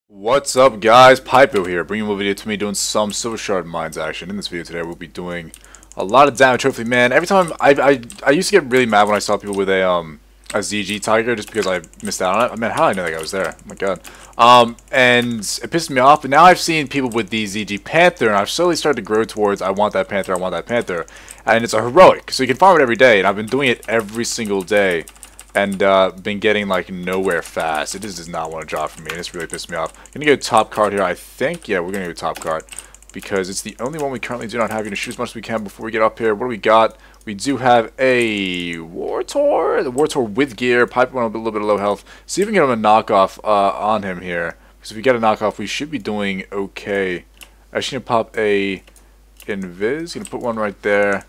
What's up, guys? Pypo here, bringing you a video to me doing some Silver Shard Mines action. In this video today, we'll be doing a lot of damage. Hopefully, man. Every time I used to get really mad when I saw people with a ZG Tiger just because I missed out on it. Man, how did I know that guy was there? Oh my god. And it pissed me off. But now I've seen people with the ZG Panther, and I've slowly started to grow towards I want that Panther, I want that Panther, and it's a heroic, so you can farm it every day. And I've been doing it every single day. And been getting like nowhere fast. It just does not want to drop for me, and it's really pissed me off. I'm gonna go top card here, I think. Yeah, we're gonna go top card because it's the only one we currently do not have. We're gonna shoot as much as we can before we get up here. What do we got? We do have a Wartor, the Wartor with gear. Pipe went a little bit of low health. See if we can get him a knockoff on him here. Because if we get a knockoff, we should be doing okay. Actually, gonna pop a invis. Gonna put one right there.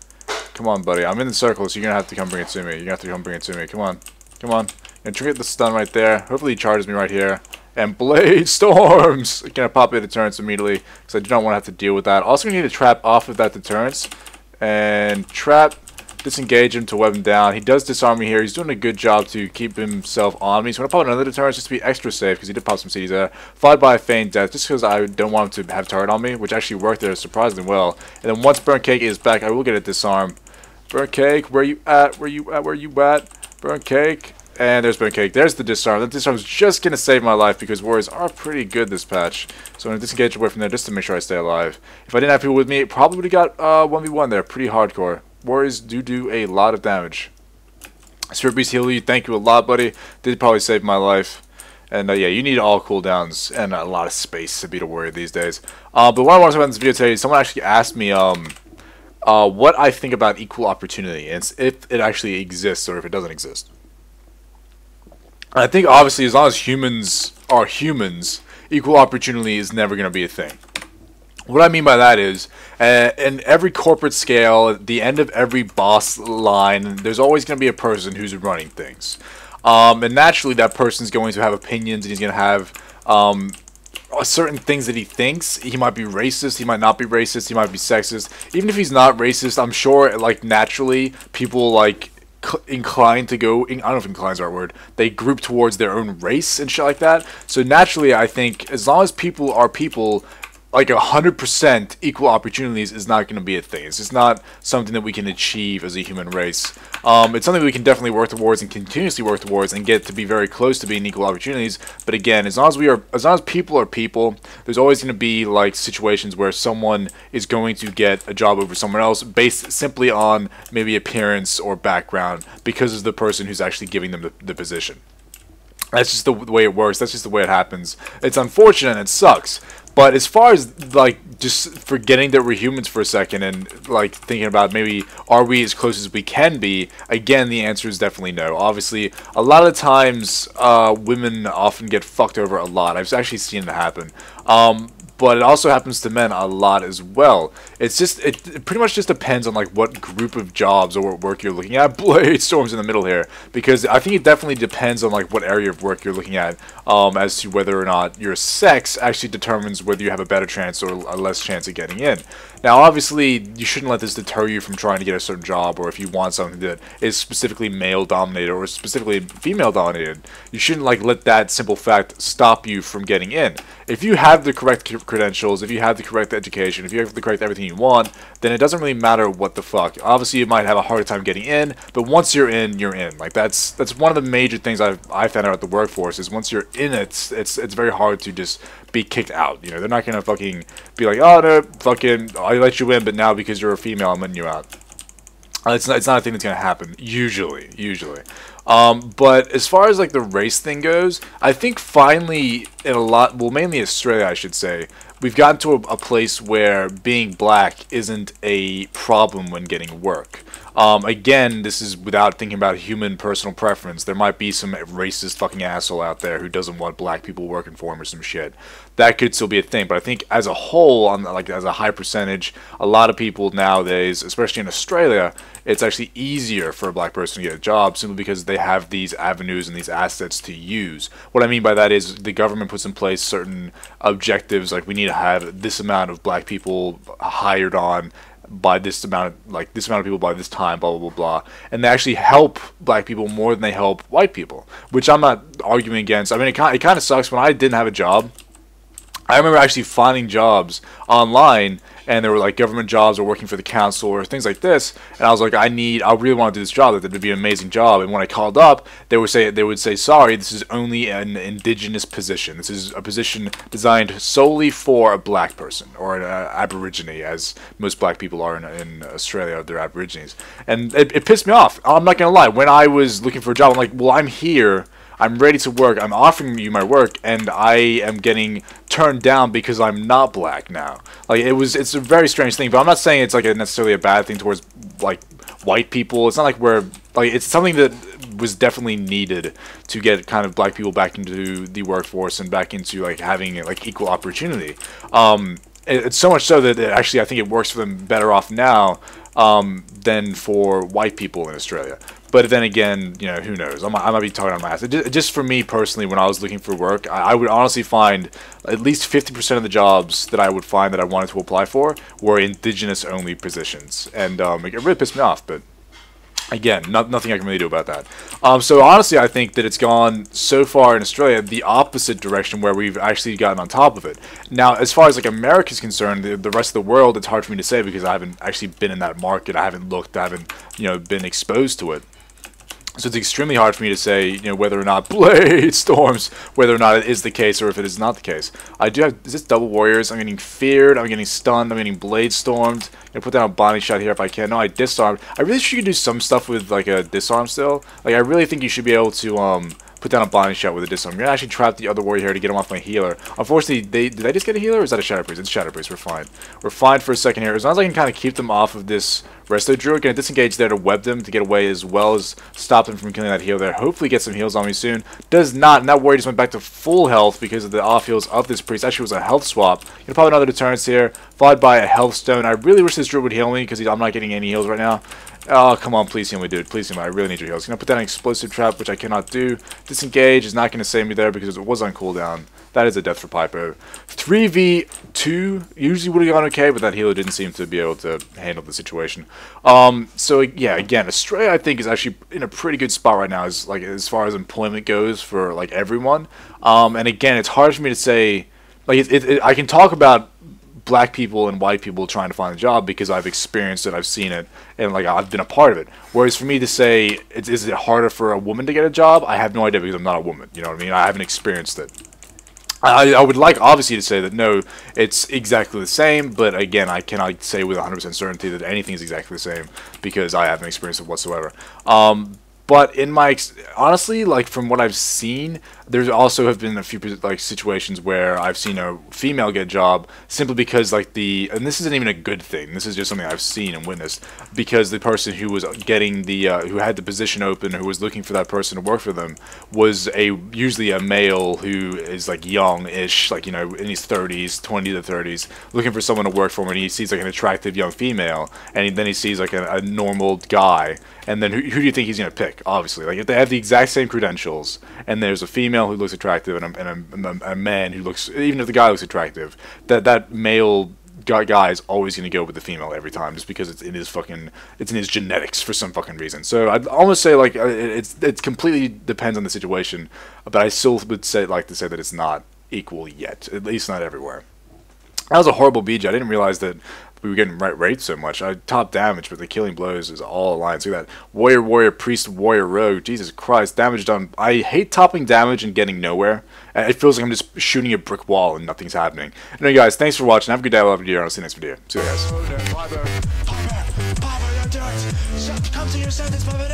Come on, buddy. I'm in the circle, so you're gonna have to come bring it to me. You're gonna have to come bring it to me. Come on. Come on. And trigger the stun right there. Hopefully he charges me right here. And Blade Storms! Gonna pop a deterrence immediately because I do not want to have to deal with that. Also gonna need to trap off of that deterrence. And trap, disengage him to web him down. He does disarm me here. He's doing a good job to keep himself on me. So I'm gonna pop another deterrence just to be extra safe because he did pop some CDs there. Followed by a feigned death just because I don't want him to have turret on me, which actually worked there surprisingly well. And then once Burnt Cake is back, I will get a disarm. Burnt Cake, where you at? Where you at? Where you at? Burnt Cake, and there's Burnt Cake. There's the disarm. That disarm is just going to save my life because warriors are pretty good this patch. So I'm going to disengage away from there just to make sure I stay alive. If I didn't have people with me, it probably would have got 1v1 there. Pretty hardcore. Warriors do a lot of damage. Spirit Beast heal you. Thank you a lot, buddy. Did probably save my life. And yeah, you need all cooldowns and a lot of space to beat a warrior these days. But what I want to talk about in this video today is someone actually asked me what I think about equal opportunity, and if it actually exists or if it doesn't exist. I think obviously as long as humans are humans, equal opportunity is never going to be a thing. What I mean by that is, in every corporate scale, at the end of every boss line, there's always going to be a person who's running things. And naturally that person's going to have opinions, and he's going to have certain things that he thinks. He might be racist, he might not be racist, he might be sexist. Even if he's not racist, I'm sure like naturally people like inclined to go, I don't know if inclined is the right word, they group towards their own race and shit like that. So naturally I think as long as people are people, like 100% equal opportunities is not going to be a thing. It's just not something that we can achieve as a human race. It's something we can definitely work towards and continuously work towards and get to be very close to being equal opportunities. But again, as long as people are people, there's always going to be like situations where someone is going to get a job over someone else based simply on maybe appearance or background because of the person who's actually giving them the position. That's just the way it works. That's just the way it happens. It's unfortunate and it sucks. But as far as like just forgetting that we're humans for a second and like thinking about maybe are we as close as we can be, again the answer is definitely no. Obviously a lot of times women often get fucked over a lot. I've actually seen it happen. But it also happens to men a lot as well. It's just, it pretty much just depends on like what group of jobs or what work you're looking at. Blade Storm's in the middle here, because I think it definitely depends on like what area of work you're looking at, as to whether or not your sex actually determines whether you have a better chance or a less chance of getting in. Now obviously you shouldn't let this deter you from trying to get a certain job, or if you want something that is specifically male dominated or specifically female dominated, you shouldn't like let that simple fact stop you from getting in. If you have the correct credentials, if you have the correct education, if you have the correct everything you want, then it doesn't really matter what the fuck. Obviously you might have a harder time getting in, but once you're in, you're in. Like that's one of the major things I found out at the workforce is once you're in it, it's very hard to just be kicked out. You know, they're not gonna fucking be like, oh no, fucking I let you in, but now because you're a female I'm letting you out. It's not a thing that's gonna happen usually. But as far as like the race thing goes, I think finally in a lot, well mainly Australia I should say, we've gotten to a place where being black isn't a problem when getting work. Again, this is without thinking about human personal preference. There might be some racist fucking asshole out there who doesn't want black people working for him or some shit. That could still be a thing, but I think as a whole, on like as a high percentage, a lot of people nowadays, especially in Australia, it's actually easier for a black person to get a job simply because they have these avenues and these assets to use. What I mean by that is the government puts in place certain objectives, like we need to have this amount of black people hired on by this amount of people by this time, blah blah blah blah, and they actually help black people more than they help white people, which I'm not arguing against. I mean, it kind of sucks when I didn't have a job. I remember actually finding jobs online, and there were like government jobs or working for the council or things like this, and I was like, I really want to do this job. That would be an amazing job. And when I called up, they would say, sorry, this is only an indigenous position. This is a position designed solely for a black person or an aborigine, as most black people are in Australia. They're aborigines, and it pissed me off. I'm not gonna lie. When I was looking for a job, I'm like, well, I'm here. I'm ready to work. I'm offering you my work, and I am getting turned down because I'm not black now. Like it's a very strange thing. But I'm not saying it's like necessarily a bad thing towards like white people. It's not like it's something that was definitely needed to get kind of black people back into the workforce and back into like having like equal opportunity. It's so much so that actually I think it works for them better off now than for white people in Australia. But then again, you know, who knows? I might be talking on my ass. Just for me personally, when I was looking for work, I would honestly find at least 50% of the jobs that I would find that I wanted to apply for were indigenous-only positions. And it really pissed me off, but again, nothing I can really do about that. So honestly, I think that it's gone so far in Australia the opposite direction, where we've actually gotten on top of it. Now, as far as like America's concerned, the rest of the world, it's hard for me to say because I haven't actually been in that market. I haven't looked. I haven't, you know, been exposed to it. So it's extremely hard for me to say, you know, whether or not Blade Storms, whether or not it is the case or if it is not the case. I do have, is this double warriors? I'm getting feared, I'm getting stunned, I'm getting Blade Stormed. I'm gonna put down a bonding shot here if I can. No, I disarmed. I really think you could do some stuff with like a disarm still. Like I really think you should be able to put down a bonding shot with a disarm. You're gonna actually trap the other warrior here to get him off my healer. Unfortunately, did I just get a healer or is that a Shadow Priest? It's Shadow Priest, we're fine. We're fine for a second here. As long as I can kind of keep them off of this Resto Druid, gonna disengage there to web them to get away as well as stop them from killing that healer there. Hopefully get some heals on me soon. Does not, and that warrior just went back to full health because of the off heals of this priest. Actually was a health swap. Gonna pop another deterrence here, followed by a health stone. I really wish this druid would heal me because I'm not getting any heals right now. Oh, come on, please heal me, dude. Please heal me. I really need your heals. Gonna put down an explosive trap, which I cannot do. Disengage is not gonna save me there because it was on cooldown. That is a death for Pypo. 3v2 usually would have gone okay, but that healer didn't seem to be able to handle the situation. So yeah, again, Australia I think is actually in a pretty good spot right now as far as employment goes for like everyone. And again, it's hard for me to say like I can talk about black people and white people trying to find a job because I've experienced it, I've seen it, and like I've been a part of it. Whereas for me to say, is it harder for a woman to get a job? I have no idea because I'm not a woman. You know what I mean? I haven't experienced it. I would like obviously to say that no, it's exactly the same, but again, I cannot say with 100% certainty that anything is exactly the same because I haven't experienced it whatsoever. But in my honestly, like from what I've seen, there's also have been a few like situations where I've seen a female get a job simply because like and this isn't even a good thing. This is just something I've seen and witnessed because the person who was getting the who had the position open, who was looking for that person to work for them, was usually a male who is like young-ish, like you know in his 30s, 20 to 30s, looking for someone to work for him, and he sees like an attractive young female, and then he sees like a normal guy, and then who do you think he's gonna pick? Obviously, like if they have the exact same credentials, and there's a female who looks attractive and a man who looks, even if the guy looks attractive, that male guy is always going to go with the female every time just because it's in his genetics for some fucking reason. So I'd almost say like it completely depends on the situation, but I still would like to say that it's not equal yet, at least not everywhere. That was a horrible BJ. I didn't realize that we were getting rate so much. I top damage, but the killing blows is all aligned. See that warrior, warrior, priest, warrior, rogue. Jesus Christ, damage done. I hate topping damage and getting nowhere. It feels like I'm just shooting a brick wall and nothing's happening. Anyway, guys, thanks for watching. Have a good day. I love you, and I'll see you next video. See you guys. Come to your sentence, Pypo.